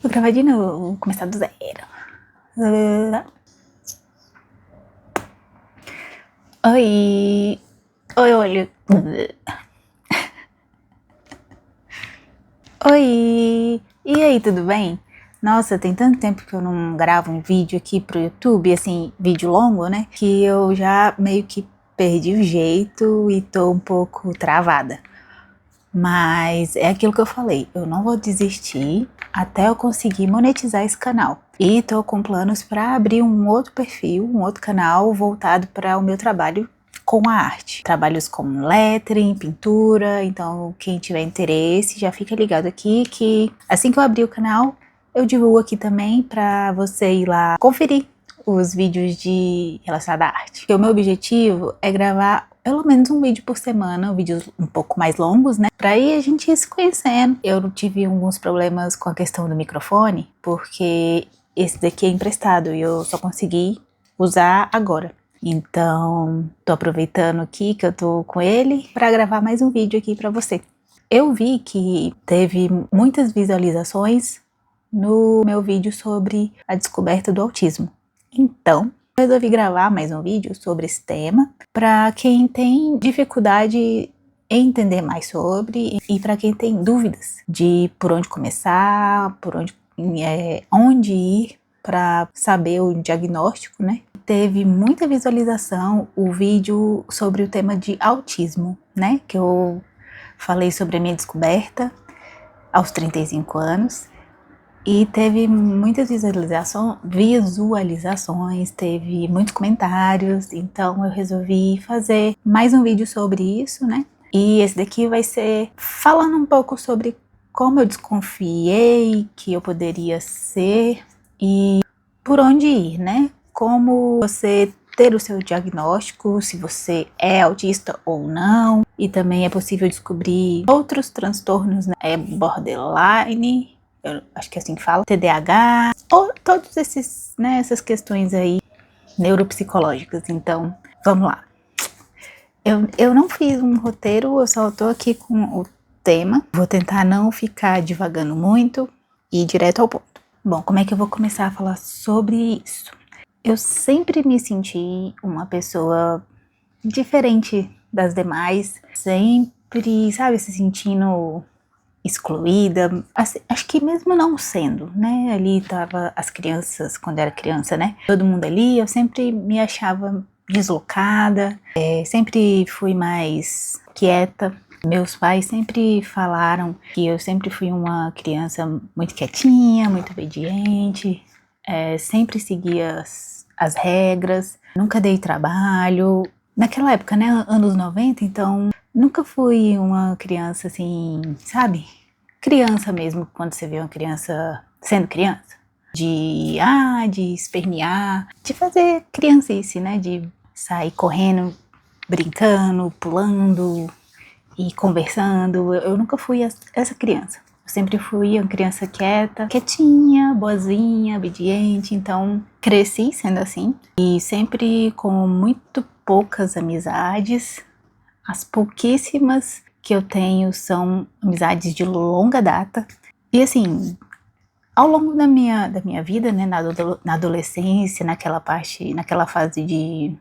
Vou gravar de novo, vou começar do zero. Oi. Oi, olho. Oi. E aí, tudo bem? Nossa, tem tanto tempo que eu não gravo um vídeo aqui pro YouTube, assim, vídeo longo, né? Que eu já meio que perdi o jeito e tô um pouco travada. Mas é aquilo que eu falei, eu não vou desistir até eu conseguir monetizar esse canal. E tô com planos para abrir um outro perfil, um outro canal voltado para o meu trabalho com a arte. Trabalhos como lettering, pintura, então quem tiver interesse já fica ligado aqui que assim que eu abrir o canal, eu divulgo aqui também para você ir lá conferir os vídeos relacionados à arte. Porque o meu objetivo é gravar pelo menos um vídeo por semana, vídeos um pouco mais longos, né? Pra aí a gente ir se conhecendo. Eu tive alguns problemas com a questão do microfone, porque esse daqui é emprestado e eu só consegui usar agora. Então, tô aproveitando aqui que eu tô com ele pra gravar mais um vídeo aqui pra você. Eu vi que teve muitas visualizações no meu vídeo sobre a descoberta do autismo. Então, eu resolvi gravar mais um vídeo sobre esse tema para quem tem dificuldade em entender mais sobre e para quem tem dúvidas de por onde começar, onde ir para saber o diagnóstico, né? Teve muita visualização o vídeo sobre o tema de autismo, né? Que eu falei sobre a minha descoberta aos 35 anos. E teve muitas visualizações, teve muitos comentários, então eu resolvi fazer mais um vídeo sobre isso, né? E esse daqui vai ser falando um pouco sobre como eu desconfiei que eu poderia ser e por onde ir, né? Como você ter o seu diagnóstico, se você é autista ou não, e também é possível descobrir outros transtornos, né? Borderline, eu acho que é assim que fala, TDAH, ou todos esses, né, essas questões aí neuropsicológicas. Então, vamos lá. Eu não fiz um roteiro, eu só tô aqui com o tema. Vou tentar não ficar divagando muito e ir direto ao ponto. Bom, como é que eu vou começar a falar sobre isso? Eu sempre me senti uma pessoa diferente das demais, sempre, sabe, se sentindo excluída, assim, acho que mesmo não sendo, né, ali tava as crianças, quando eu era criança, né, todo mundo ali, eu sempre me achava deslocada, sempre fui mais quieta. Meus pais sempre falaram que eu sempre fui uma criança muito quietinha, muito obediente, sempre seguia as regras, nunca dei trabalho. Naquela época, né, anos 90, então nunca fui uma criança assim, sabe? Criança mesmo, quando você vê uma criança sendo criança. De espernear, de fazer criancice, né? De sair correndo, brincando, pulando e conversando. Eu nunca fui essa criança. Eu sempre fui uma criança quieta, quietinha, boazinha, obediente. Então, cresci sendo assim. E sempre com muito poucas amizades. As pouquíssimas que eu tenho são amizades de longa data. E assim, ao longo da minha vida, né, na adolescência, naquela fase de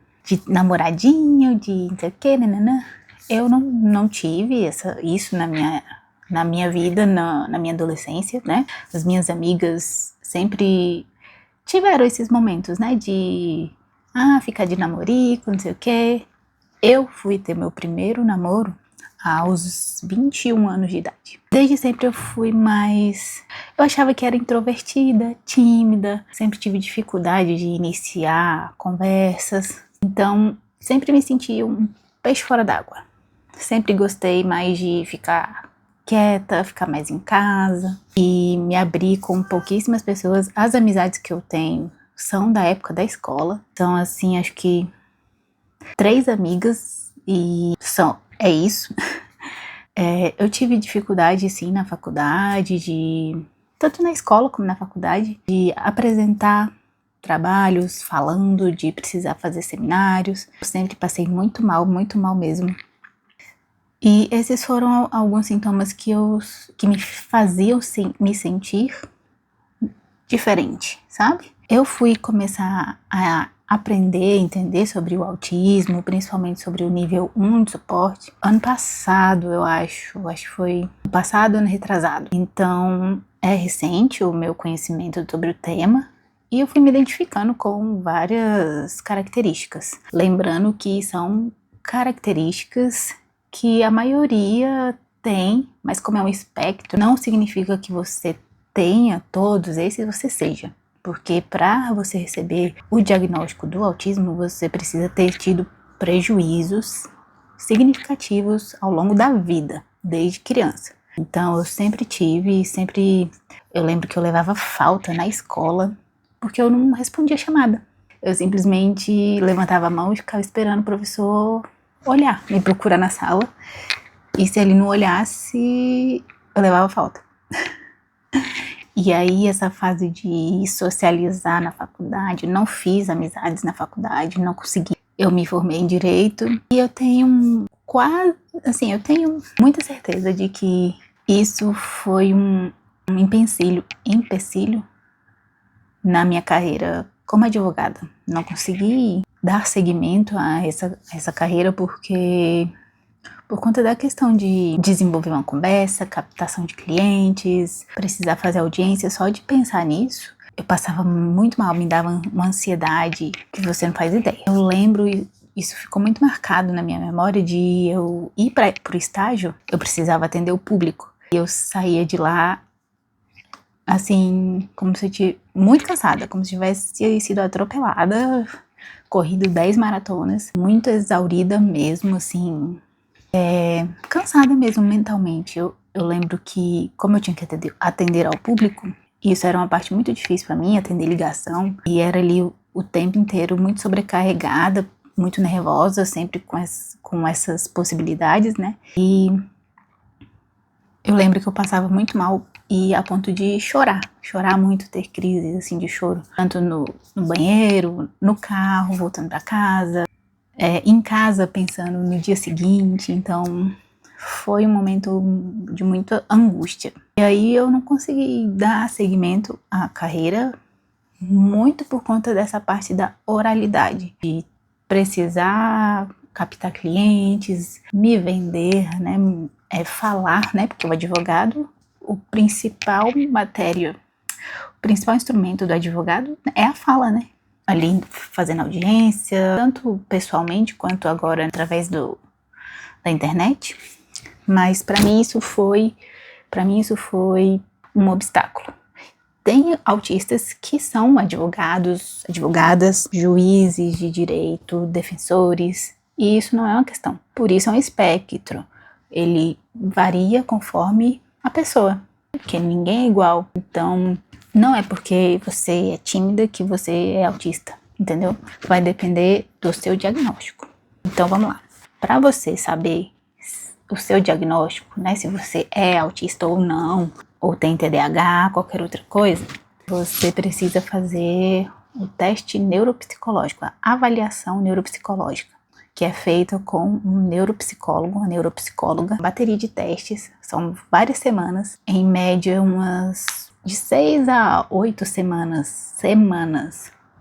namoradinho, de não sei o que, né, eu não tive isso na minha vida, na minha adolescência, né. As minhas amigas sempre tiveram esses momentos, né, de ficar de namorico, não sei o que. Eu fui ter meu primeiro namoro aos 21 anos de idade. Desde sempre eu fui mais... Eu achava que era introvertida, tímida, sempre tive dificuldade de iniciar conversas. Então, sempre me senti um peixe fora d'água. Sempre gostei mais de ficar quieta, ficar mais em casa e me abrir com pouquíssimas pessoas. As amizades que eu tenho são da época da escola. Então, assim, acho que 3 amigas e é isso. Eu tive dificuldade, sim, na faculdade, tanto na escola como na faculdade, de apresentar trabalhos, falando, de precisar fazer seminários. Eu sempre passei muito mal mesmo. E esses foram alguns sintomas que me faziam me sentir diferente, sabe? Eu fui começar a aprender, entender sobre o autismo, principalmente sobre o nível 1 de suporte, ano passado, eu acho que foi ano passado, ano retrasado. Então, é recente o meu conhecimento sobre o tema, e eu fui me identificando com várias características. Lembrando que são características que a maioria tem, mas como é um espectro, não significa que você tenha todos esses, você seja. Porque para você receber o diagnóstico do autismo, você precisa ter tido prejuízos significativos ao longo da vida, desde criança. Então eu sempre eu lembro que eu levava falta na escola, porque eu não respondia a chamada. Eu simplesmente levantava a mão e ficava esperando o professor olhar, me procurar na sala, e se ele não olhasse, eu levava falta. E aí essa fase de socializar na faculdade, não fiz amizades na faculdade, não consegui. Eu me formei em Direito e eu tenho eu tenho muita certeza de que isso foi um empecilho na minha carreira como advogada. Não consegui dar seguimento a essa carreira por conta da questão de desenvolver uma conversa, captação de clientes, precisar fazer audiência, só de pensar nisso, eu passava muito mal, me dava uma ansiedade que você não faz ideia. Eu lembro, isso ficou muito marcado na minha memória, de eu ir pro estágio, eu precisava atender o público. E eu saía de lá, assim, como se eu tivesse muito cansada, como se tivesse sido atropelada, corrido 10 maratonas, muito exaurida mesmo, assim, cansada mesmo mentalmente. Eu lembro que, como eu tinha que atender ao público, isso era uma parte muito difícil pra mim, atender ligação, e era ali o tempo inteiro muito sobrecarregada, muito nervosa, sempre com essas possibilidades, né? E eu lembro que eu passava muito mal e a ponto de chorar muito, ter crises assim de choro, tanto no banheiro, no carro, voltando pra casa, em casa pensando no dia seguinte. Então foi um momento de muita angústia. E aí eu não consegui dar seguimento à carreira, muito por conta dessa parte da oralidade, de precisar captar clientes, me vender, né, falar, né, porque o advogado, o principal instrumento do advogado é a fala, né, ali fazendo audiência, tanto pessoalmente quanto agora através da internet. Mas para mim isso foi um obstáculo. Tem autistas que são advogados, advogadas, juízes de direito, defensores, e isso não é uma questão. Por isso é um espectro. Ele varia conforme a pessoa, porque ninguém é igual. Então, não é porque você é tímida que você é autista, entendeu? Vai depender do seu diagnóstico. Então, vamos lá. Para você saber o seu diagnóstico, né, se você é autista ou não, ou tem TDAH, qualquer outra coisa, você precisa fazer o teste neuropsicológico, a avaliação neuropsicológica, que é feita com um neuropsicólogo, uma neuropsicóloga, bateria de testes, são várias semanas, em média umas de 6 a 8 semanas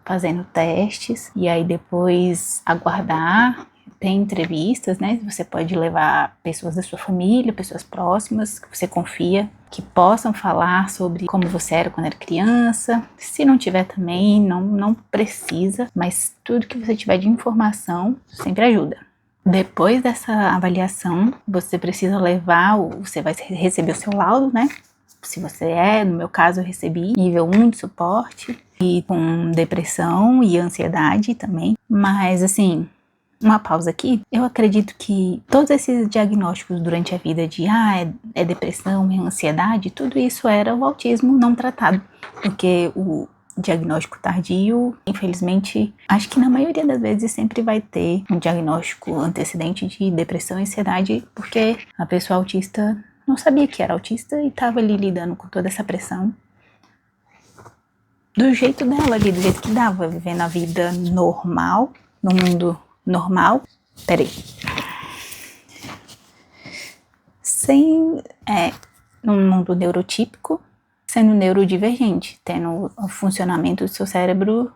fazendo testes, e aí depois aguardar. Tem entrevistas, né? Você pode levar pessoas da sua família, pessoas próximas, que você confia, que possam falar sobre como você era quando era criança. Se não tiver também, não precisa, mas tudo que você tiver de informação sempre ajuda. Depois dessa avaliação, você precisa você vai receber o seu laudo, né? Se você no meu caso eu recebi nível 1 de suporte, e com depressão e ansiedade também, mas assim, uma pausa aqui. Eu acredito que todos esses diagnósticos durante a vida de é depressão, é ansiedade, tudo isso era o autismo não tratado. Porque o diagnóstico tardio, infelizmente, acho que na maioria das vezes sempre vai ter um diagnóstico antecedente de depressão e ansiedade, porque a pessoa autista não sabia que era autista e estava ali lidando com toda essa pressão do jeito dela ali, do jeito que dava, vivendo a vida normal, no mundo normal, num mundo neurotípico, sendo neurodivergente, tendo o funcionamento do seu cérebro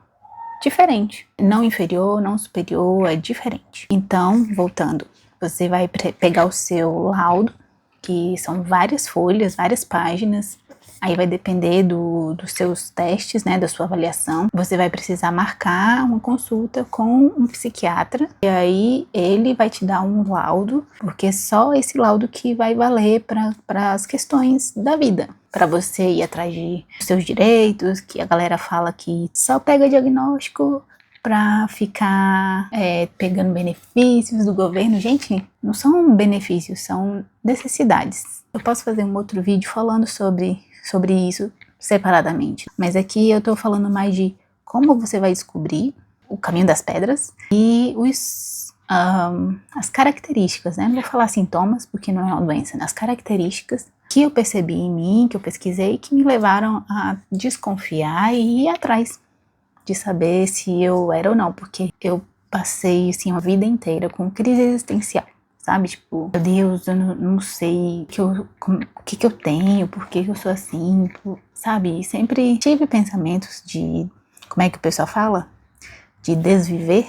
diferente. Não inferior, não superior, é diferente. Então, voltando, você vai pegar o seu laudo, que são várias folhas, várias páginas. Aí vai depender dos seus testes, né, da sua avaliação. Você vai precisar marcar uma consulta com um psiquiatra. E aí ele vai te dar um laudo, porque é só esse laudo que vai valer para as questões da vida. Para você ir atrás de seus direitos, que a galera fala que só pega diagnóstico para ficar pegando benefícios do governo. Gente, não são benefícios, são necessidades. Eu posso fazer um outro vídeo falando sobre isso separadamente. Mas aqui eu tô falando mais de como você vai descobrir o caminho das pedras e as características, né? Não vou falar sintomas, porque não é uma doença, né? As características que eu percebi em mim, que eu pesquisei, que me levaram a desconfiar e ir atrás de saber se eu era ou não, porque eu passei, assim, uma vida inteira com crise existencial. Sabe, tipo, meu Deus, eu não sei o que eu tenho, por que eu sou assim, sabe? E sempre tive pensamentos de, como é que o pessoal fala? De desviver,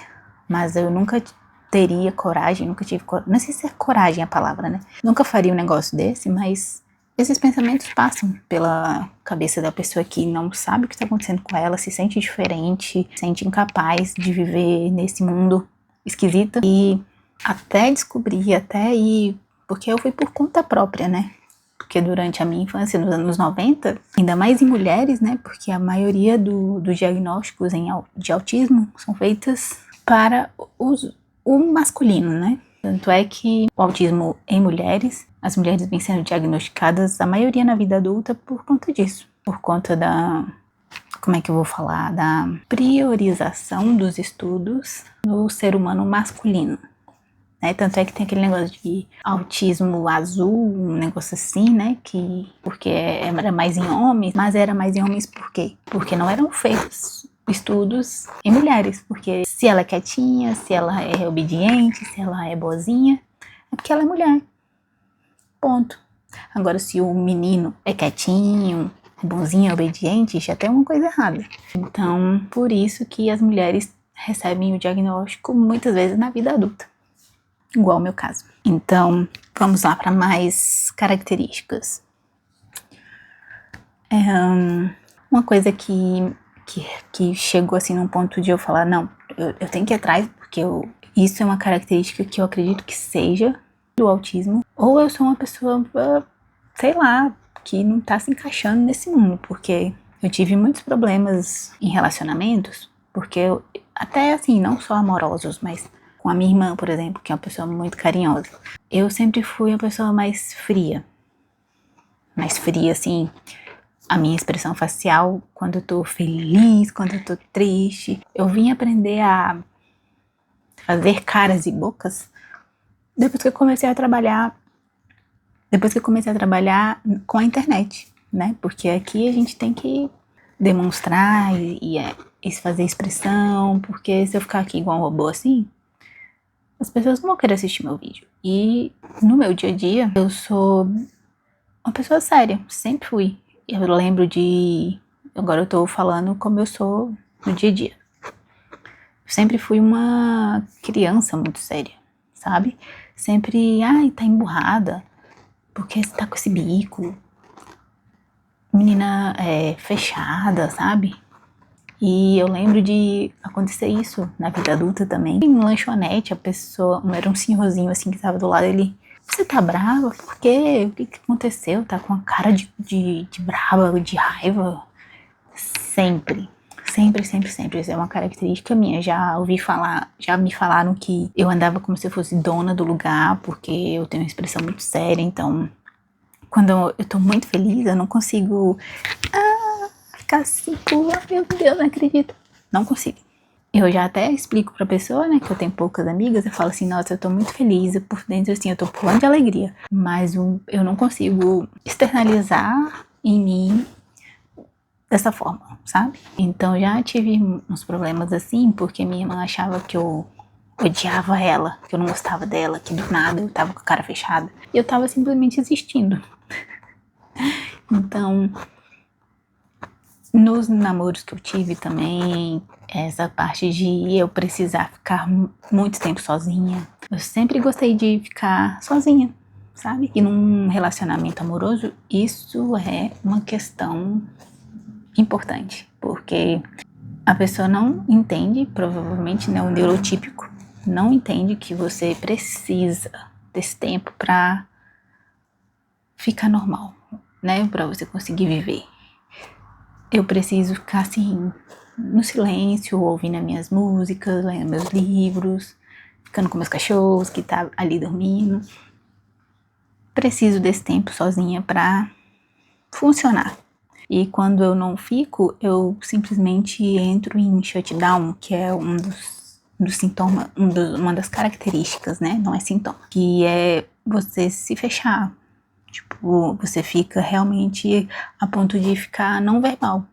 mas eu nunca teria coragem, nunca tive coragem, não sei se é coragem a palavra, né? Nunca faria um negócio desse, mas esses pensamentos passam pela cabeça da pessoa que não sabe o que está acontecendo com ela, se sente diferente, se sente incapaz de viver nesse mundo esquisito e até descobrir, até ir, porque eu fui por conta própria, né? Porque durante a minha infância, nos anos 90, ainda mais em mulheres, né? Porque a maioria dos diagnósticos de autismo são feitas para o masculino, né? Tanto é que o autismo em mulheres, as mulheres vêm sendo diagnosticadas, a maioria na vida adulta, por conta disso. Por conta como é que eu vou falar? Da priorização dos estudos no ser humano masculino. Tanto é que tem aquele negócio de autismo azul, um negócio assim, né? Porque era mais em homens, mas era mais em homens por quê? Porque não eram feitos estudos em mulheres. Porque se ela é quietinha, se ela é obediente, se ela é boazinha, é porque ela é mulher. Ponto. Agora, se o menino é quietinho, é bonzinho, é obediente, já tem uma coisa errada. Então, por isso que as mulheres recebem o diagnóstico muitas vezes na vida adulta. Igual o meu caso. Então, vamos lá para mais características. Uma coisa que chegou assim num ponto de eu falar, não, eu tenho que ir atrás, porque isso é uma característica que eu acredito que seja do autismo. Ou eu sou uma pessoa, sei lá, que não tá se encaixando nesse mundo, porque eu tive muitos problemas em relacionamentos, porque até assim, não só amorosos, mas com a minha irmã, por exemplo, que é uma pessoa muito carinhosa. Eu sempre fui uma pessoa mais fria. Mais fria, assim, a minha expressão facial, quando eu tô feliz, quando eu tô triste. Eu vim aprender a fazer caras e bocas depois que eu comecei a trabalhar com a internet, né? Porque aqui a gente tem que demonstrar e fazer expressão, porque se eu ficar aqui igual um robô assim, as pessoas não vão querer assistir meu vídeo. E no meu dia a dia, eu sou uma pessoa séria, sempre fui. Eu lembro agora eu tô falando como eu sou no dia a dia. Eu sempre fui uma criança muito séria, sabe? Sempre, tá emburrada, porque você tá com esse bico. Menina fechada, sabe? E eu lembro de acontecer isso na vida adulta também. Em lanchonete, a pessoa, era um senhorzinho assim que tava do lado, ele, você tá brava? Por quê? O que aconteceu? Tá com a cara de brava, de raiva? Sempre. Sempre. Isso é uma característica minha. Já me falaram que eu andava como se eu fosse dona do lugar, porque eu tenho uma expressão muito séria, então quando eu tô muito feliz, eu não consigo ficar assim, meu Deus, não acredito. Não consigo. Eu já até explico pra pessoa, né, que eu tenho poucas amigas, eu falo assim, nossa, eu tô muito feliz, por dentro, assim, eu tô pulando de alegria. Mas eu não consigo externalizar em mim dessa forma, sabe? Então já tive uns problemas assim, porque minha irmã achava que eu odiava ela, que eu não gostava dela, que do nada eu tava com a cara fechada. E eu tava simplesmente existindo. Então, Nos namoros que eu tive também, essa parte de eu precisar ficar muito tempo sozinha. Eu sempre gostei de ficar sozinha, sabe? E num relacionamento amoroso, isso é uma questão importante, porque a pessoa não entende, provavelmente, né, o neurotípico, não entende que você precisa desse tempo pra ficar normal, né, pra você conseguir viver. Eu preciso ficar assim, no silêncio, ouvindo as minhas músicas, lendo meus livros, ficando com meus cachorros que tá ali dormindo. Preciso desse tempo sozinha pra funcionar. E quando eu não fico, eu simplesmente entro em shutdown, que é um dos sintomas, uma das características, né? Não é sintoma. Que é você se fechar. Tipo, você fica realmente a ponto de ficar não verbal.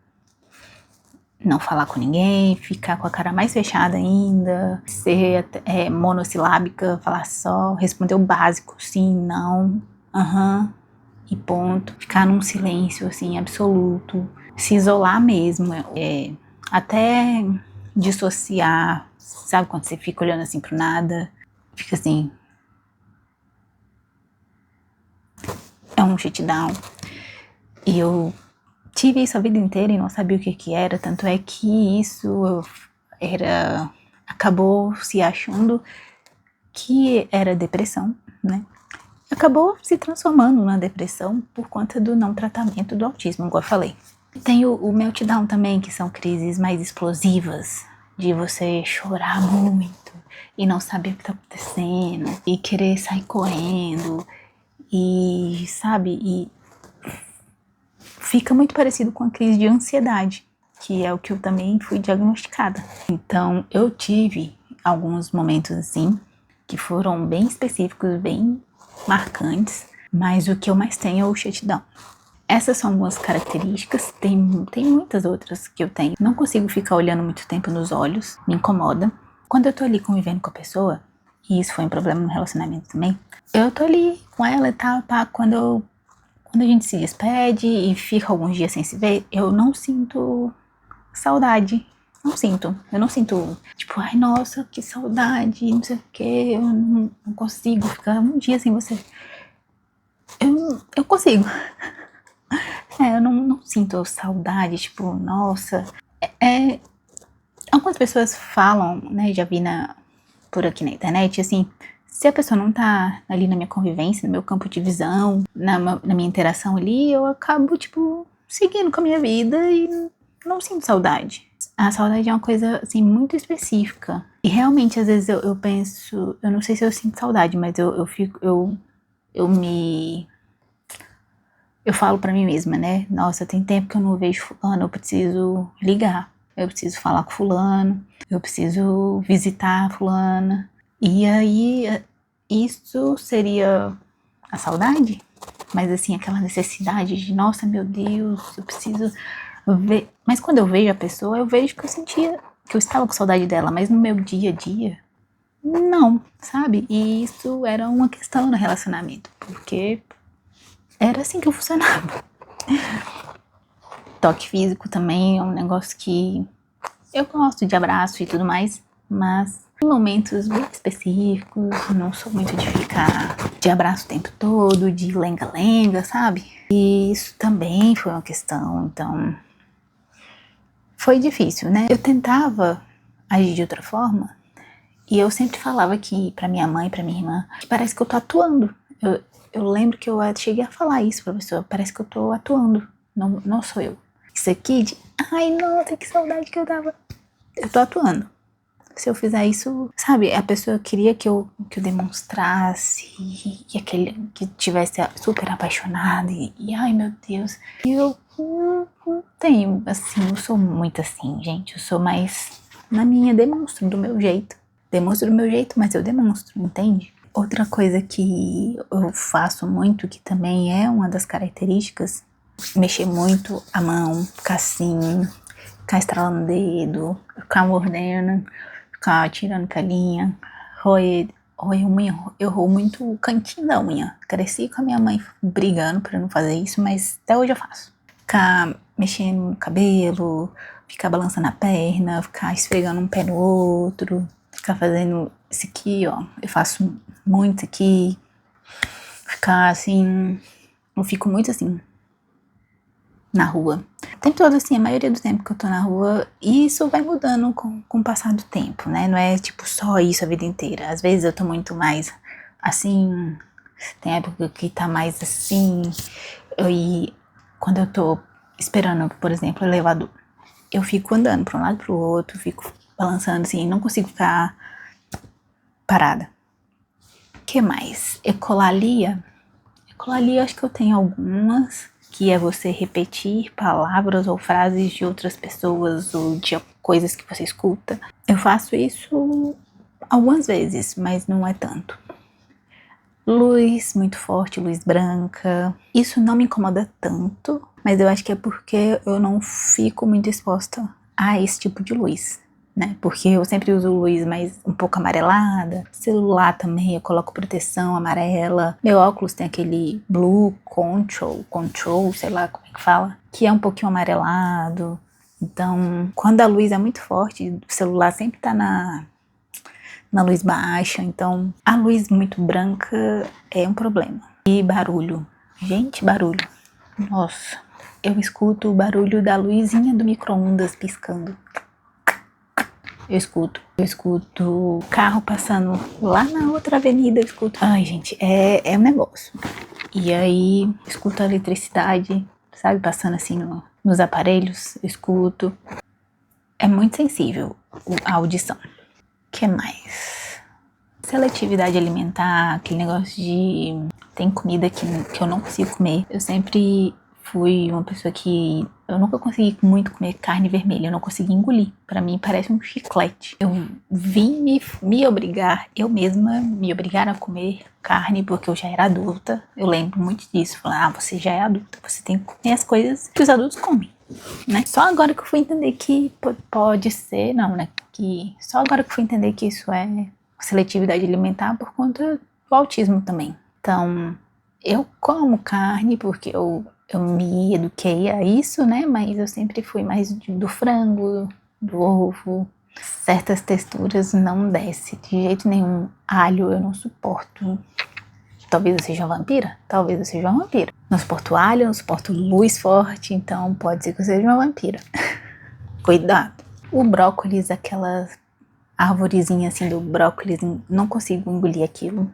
Não falar com ninguém, ficar com a cara mais fechada ainda, ser monossilábica, falar só, responder o básico, sim, não, aham, e ponto. Ficar num silêncio, assim, absoluto. Se isolar mesmo, até dissociar, sabe quando você fica olhando assim pro nada? Fica assim, é um shutdown. E eu tive isso a vida inteira e não sabia o que era, tanto é que isso acabou se achando que era depressão, né? Acabou se transformando na depressão por conta do não tratamento do autismo, igual eu falei. Tem o meltdown também, que são crises mais explosivas, de você chorar muito e não saber o que tá acontecendo, e querer sair correndo, e sabe, e fica muito parecido com a crise de ansiedade, que é o que eu também fui diagnosticada. Então, eu tive alguns momentos assim, que foram bem específicos, bem marcantes, mas o que eu mais tenho é o shutdown. Essas são algumas características, tem muitas outras que eu tenho. Não consigo ficar olhando muito tempo nos olhos, me incomoda. Quando eu tô ali convivendo com a pessoa, e isso foi um problema no relacionamento também, eu tô ali com ela e tal, pá, quando a gente se despede e fica alguns dias sem se ver, eu não sinto saudade. Eu não sinto, tipo, ai, nossa, que saudade, não sei o que, eu não consigo ficar um dia sem você. Eu consigo. Eu não sinto saudade, tipo, nossa. Algumas pessoas falam, né, já vi por aqui na internet, assim, se a pessoa não tá ali na minha convivência, no meu campo de visão, na minha interação ali, eu acabo, tipo, seguindo com a minha vida e não sinto saudade. A saudade é uma coisa, assim, muito específica. E realmente, às vezes, eu penso, eu não sei se eu sinto saudade, mas eu falo pra mim mesma, né? Nossa, tem tempo que eu não vejo fulano, eu preciso ligar. Eu preciso falar com fulano, eu preciso visitar fulana. E aí, isso seria a saudade? Mas assim, aquela necessidade de, nossa, meu Deus, eu preciso ver. Mas quando eu vejo a pessoa, eu vejo que eu sentia, que eu estava com saudade dela, mas no meu dia a dia, não, sabe? E isso era uma questão no relacionamento, porque era assim que eu funcionava. Toque físico também é um negócio que eu gosto de abraço e tudo mais, mas em momentos bem específicos, não sou muito de ficar de abraço o tempo todo, de lenga-lenga, sabe? E isso também foi uma questão, então foi difícil, né? Eu tentava agir de outra forma e eu sempre falava que pra minha mãe, pra minha irmã, que parece que eu tô atuando. Eu lembro que eu cheguei a falar isso pra pessoa, parece que eu tô atuando, não sou eu. Isso aqui de, ai, nossa, que saudade que eu tava. Eu tô atuando. Se eu fizer isso, sabe, a pessoa queria que eu demonstrasse e aquele que tivesse super apaixonada e ai meu Deus. E eu não tenho, assim, eu sou muito assim, gente. Eu sou mais na minha, demonstro do meu jeito. Demonstro do meu jeito, mas eu demonstro, entende? Outra coisa que eu faço muito, que também é uma das características, mexer muito a mão, ficar assim, ficar estralando o dedo, ficar mordendo, ficar tirando pelinha, roer unha. Eu roo muito o cantinho da unha. Cresci com a minha mãe brigando pra não fazer isso, mas até hoje eu faço. Ficar mexendo no cabelo, ficar balançando a perna, ficar esfregando um pé no outro, ficar fazendo isso aqui, ó. Eu faço muito aqui. Ficar assim, eu fico muito assim, na rua. O tempo todo assim, a maioria do tempo que eu tô na rua, e isso vai mudando com o passar do tempo, né? Não é tipo só isso a vida inteira. Às vezes eu tô muito mais assim, tem época que tá mais assim, e quando eu tô esperando, por exemplo, o elevador, eu fico andando pra um lado e pro outro, fico balançando assim, não consigo ficar parada. O que mais? Ecolalia. Ecolalia, acho que eu tenho algumas, que é você repetir palavras ou frases de outras pessoas ou de coisas que você escuta. Eu faço isso algumas vezes, mas não é tanto. Luz muito forte, luz branca. Isso não me incomoda tanto, mas eu acho que é porque eu não fico muito exposta a esse tipo de luz, né? Porque eu sempre uso luz mais um pouco amarelada. Celular também eu coloco proteção amarela. Meu óculos tem aquele blue control, sei lá como é que fala, que é um pouquinho amarelado. Então, quando a luz é muito forte, o celular sempre tá na luz baixa, então a luz muito branca é um problema. E barulho. Gente, barulho. Nossa, eu escuto o barulho da luzinha do micro-ondas piscando. Eu escuto carro passando lá na outra avenida, eu escuto. Ai, gente, é um negócio. E aí, escuto a eletricidade, sabe, passando assim nos aparelhos, eu escuto. É muito sensível a audição. O que mais? Seletividade alimentar, aquele negócio de tem comida que eu não consigo comer. Eu sempre fui uma pessoa que eu nunca consegui muito comer carne vermelha, eu não consegui engolir. Pra mim parece um chiclete. Eu vim me obrigar, eu mesma me obrigar a comer carne porque eu já era adulta. Eu lembro muito disso. Falar, você já é adulta, você tem que comer as coisas que os adultos comem, né? Só agora que eu fui entender que pode ser, não, né? Que só agora que eu fui entender que isso é seletividade alimentar por conta do autismo também. Então, eu como carne porque eu me eduquei a isso, né? Mas eu sempre fui mais do frango, do ovo. Certas texturas não desce de jeito nenhum. Alho eu não suporto. Talvez eu seja uma vampira? Talvez eu seja uma vampira. Não suporto alho, não suporto luz forte, então pode ser que eu seja uma vampira. Cuidado. O brócolis, aquela arvorezinha assim do brócolis, não consigo engolir aquilo.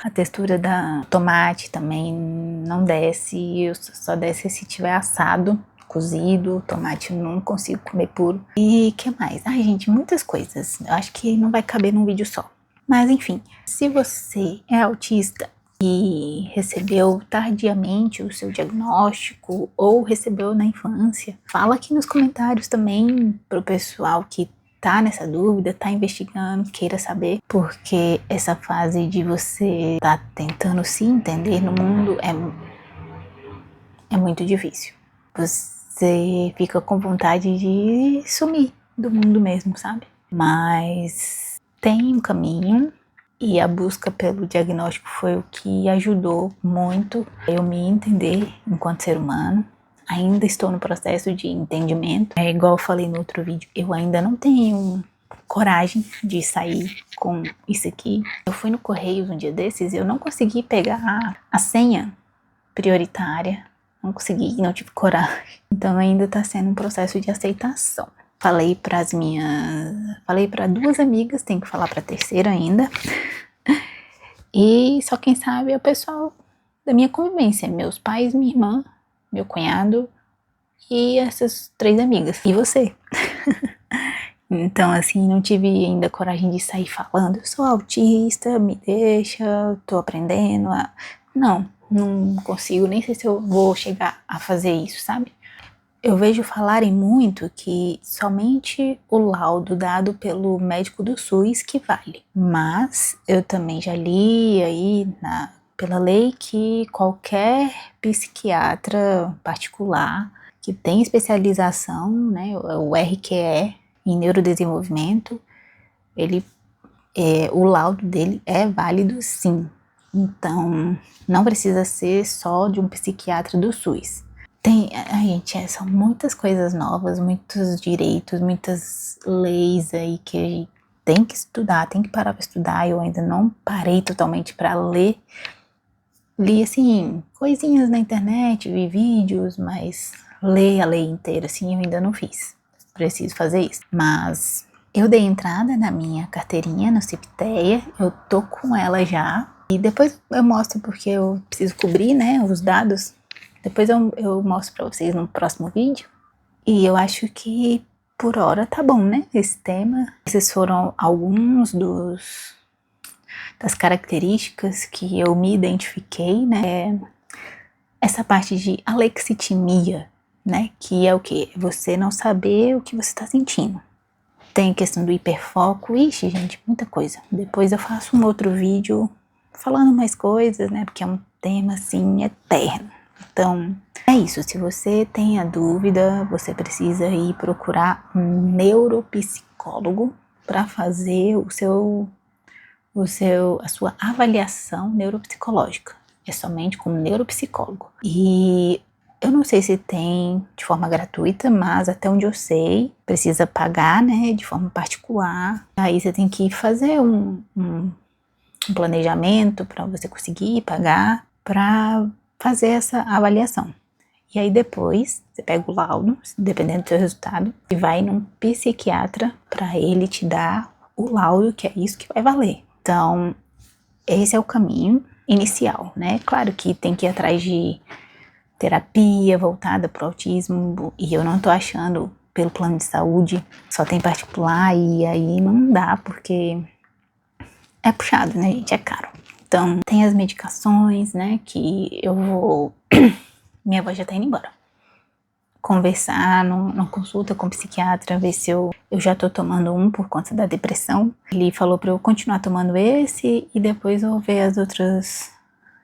A textura da tomate também não desce, só desce se tiver assado, cozido. Tomate eu não consigo comer puro. E que mais? Ai, gente, muitas coisas. Eu acho que não vai caber num vídeo só. Mas enfim, se você é autista e recebeu tardiamente o seu diagnóstico ou recebeu na infância, fala aqui nos comentários também pro pessoal que tá nessa dúvida, tá investigando, queira saber, porque essa fase de você tá tentando se entender no mundo é muito difícil. Você fica com vontade de sumir do mundo mesmo, sabe? Mas tem um caminho e a busca pelo diagnóstico foi o que ajudou muito eu me entender enquanto ser humano. Ainda estou no processo de entendimento. É igual eu falei no outro vídeo, eu ainda não tenho coragem de sair com isso aqui. Eu fui no Correios um dia desses e eu não consegui pegar a senha prioritária. Não consegui, não tive coragem. Então ainda tá sendo um processo de aceitação. Falei para duas amigas, tenho que falar para a terceira ainda. E só quem sabe é o pessoal da minha convivência, meus pais, minha irmã, meu cunhado e essas 3 amigas. E você? Então, assim, não tive ainda coragem de sair falando, eu sou autista, me deixa, tô aprendendo a... Não consigo, nem sei se eu vou chegar a fazer isso, sabe? Eu vejo falarem muito que somente o laudo dado pelo médico do SUS que vale. Mas eu também já li aí pela lei que qualquer psiquiatra particular que tem especialização, né, o RQE em neurodesenvolvimento, o laudo dele é válido sim. Então não precisa ser só de um psiquiatra do SUS. Gente, são muitas coisas novas, muitos direitos, muitas leis aí que tem que estudar, tem que parar para estudar. Eu ainda não parei totalmente para ler. Li, assim, coisinhas na internet, vi vídeos, mas ler a lei inteira, assim, eu ainda não fiz. Preciso fazer isso. Mas eu dei entrada na minha carteirinha no Cipteia, eu tô com ela já. E depois eu mostro porque eu preciso cobrir, né, os dados. Depois eu mostro pra vocês no próximo vídeo. E eu acho que por hora tá bom, né, esse tema. Esses foram alguns das características que eu me identifiquei, né. Essa parte de alexitimia, né, que é o quê? Você não saber o que você tá sentindo. Tem a questão do hiperfoco, ixi, gente, muita coisa. Depois eu faço um outro vídeo falando mais coisas, né, porque é um tema, assim, eterno. Então, é isso. Se você tem a dúvida, você precisa ir procurar um neuropsicólogo para fazer a sua avaliação neuropsicológica. É somente com um neuropsicólogo. E eu não sei se tem de forma gratuita, mas até onde eu sei, precisa pagar, né, de forma particular. Aí você tem que fazer um planejamento para você conseguir pagar para fazer essa avaliação. E aí depois você pega o laudo, dependendo do seu resultado, e vai num psiquiatra para ele te dar o laudo, que é isso que vai valer. Então, esse é o caminho inicial, né? Claro que tem que ir atrás de terapia voltada para o autismo, e eu não tô achando pelo plano de saúde, só tem particular, e aí não dá, porque é puxado, né, gente? É caro. Então, tem as medicações, né, que eu vou... Minha avó já tá indo embora. Conversar numa consulta com o psiquiatra, ver se eu já tô tomando um por conta da depressão. Ele falou pra eu continuar tomando esse e depois eu vou ver as outras,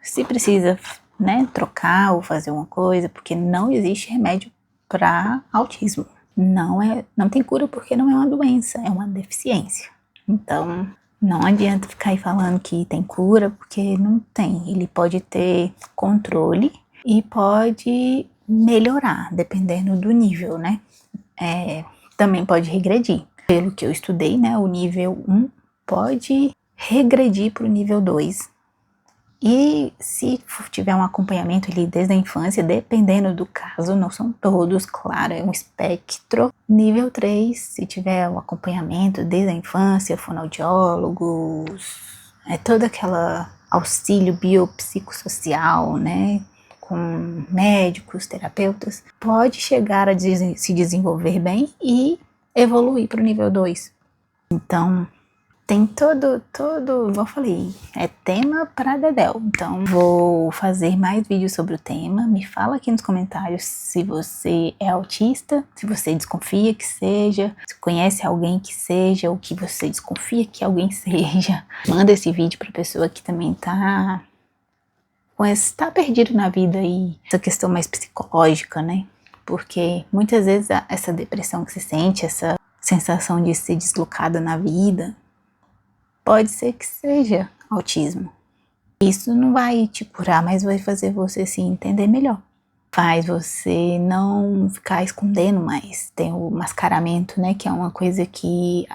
se precisa, né, trocar ou fazer uma coisa, porque não existe remédio para autismo. Não tem cura porque não é uma doença, é uma deficiência. Então, não adianta ficar aí falando que tem cura, porque não tem. Ele pode ter controle e pode melhorar, dependendo do nível, né? Também pode regredir. Pelo que eu estudei, né, o nível 1 pode regredir para o nível 2. E se tiver um acompanhamento ali desde a infância, dependendo do caso, não são todos, claro, é um espectro. Nível 3, se tiver um acompanhamento desde a infância, fonoaudiólogos, todo aquele auxílio biopsicossocial, né, com médicos, terapeutas, pode chegar a se desenvolver bem e evoluir para o nível 2. Então, tem todo, igual eu falei, é tema para dedéu. Então, vou fazer mais vídeos sobre o tema. Me fala aqui nos comentários se você é autista, se você desconfia que seja, se conhece alguém que seja, ou que você desconfia que alguém seja. Manda esse vídeo para pessoa que também tá perdido na vida e essa questão mais psicológica, né? Porque muitas vezes essa depressão que se sente, essa sensação de ser deslocada na vida, pode ser que seja autismo. Isso não vai te curar, mas vai fazer você se entender melhor. Faz você não ficar escondendo mais. Tem o mascaramento, né? Que é uma coisa que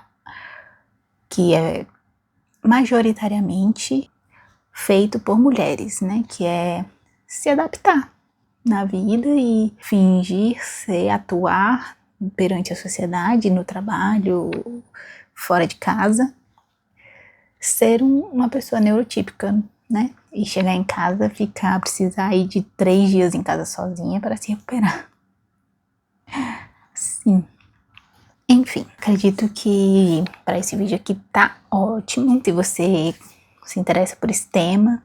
é majoritariamente feito por mulheres, né? Que é se adaptar na vida e fingir atuar perante a sociedade, no trabalho, fora de casa, ser uma pessoa neurotípica, né? E chegar em casa, precisar ir de 3 dias em casa sozinha para se recuperar. Sim. Enfim, acredito que para esse vídeo aqui tá ótimo. Se você se interessa por esse tema,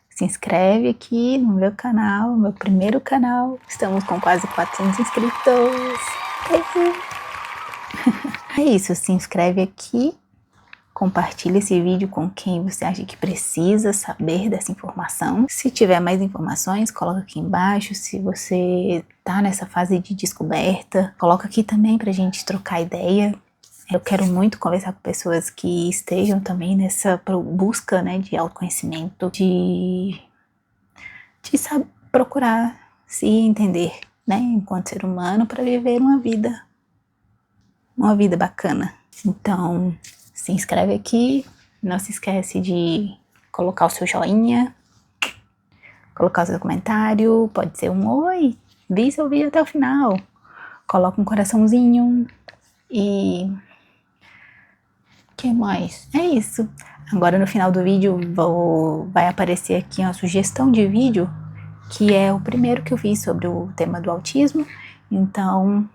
se inscreve aqui no meu canal, meu primeiro canal. Estamos com quase 400 inscritos. É isso, se inscreve aqui. Compartilhe esse vídeo com quem você acha que precisa saber dessa informação. Se tiver mais informações, coloca aqui embaixo. Se você tá nessa fase de descoberta, coloca aqui também pra gente trocar ideia. Eu quero muito conversar com pessoas que estejam também nessa busca, né, de autoconhecimento, de procurar se entender né, enquanto ser humano, para viver uma vida bacana. Então, se inscreve aqui, não se esquece de colocar o seu joinha, colocar o seu comentário, pode ser um oi, vi seu vídeo até o final, coloca um coraçãozinho e... que mais? É isso. Agora no final do vídeo vai aparecer aqui uma sugestão de vídeo, que é o primeiro que eu fiz sobre o tema do autismo. Então,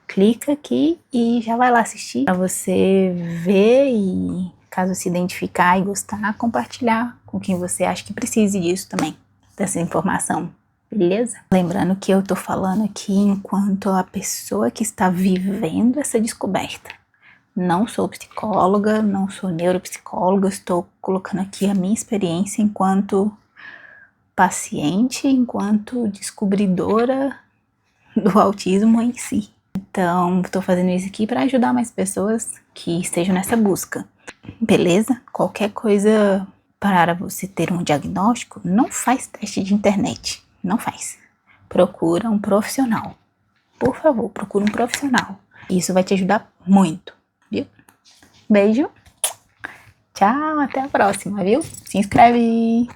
clica aqui e já vai lá assistir, para você ver e, caso se identificar e gostar, compartilhar com quem você acha que precise disso também, dessa informação, beleza? Lembrando que eu tô falando aqui enquanto a pessoa que está vivendo essa descoberta. Não sou psicóloga, não sou neuropsicóloga, estou colocando aqui a minha experiência enquanto paciente, enquanto descobridora do autismo em si. Então, estou fazendo isso aqui para ajudar mais pessoas que estejam nessa busca, beleza? Qualquer coisa para você ter um diagnóstico, não faz teste de internet, não faz. Procura um profissional. Por favor, procura um profissional. Isso vai te ajudar muito. Viu? Beijo. Tchau, até a próxima, viu? Se inscreve.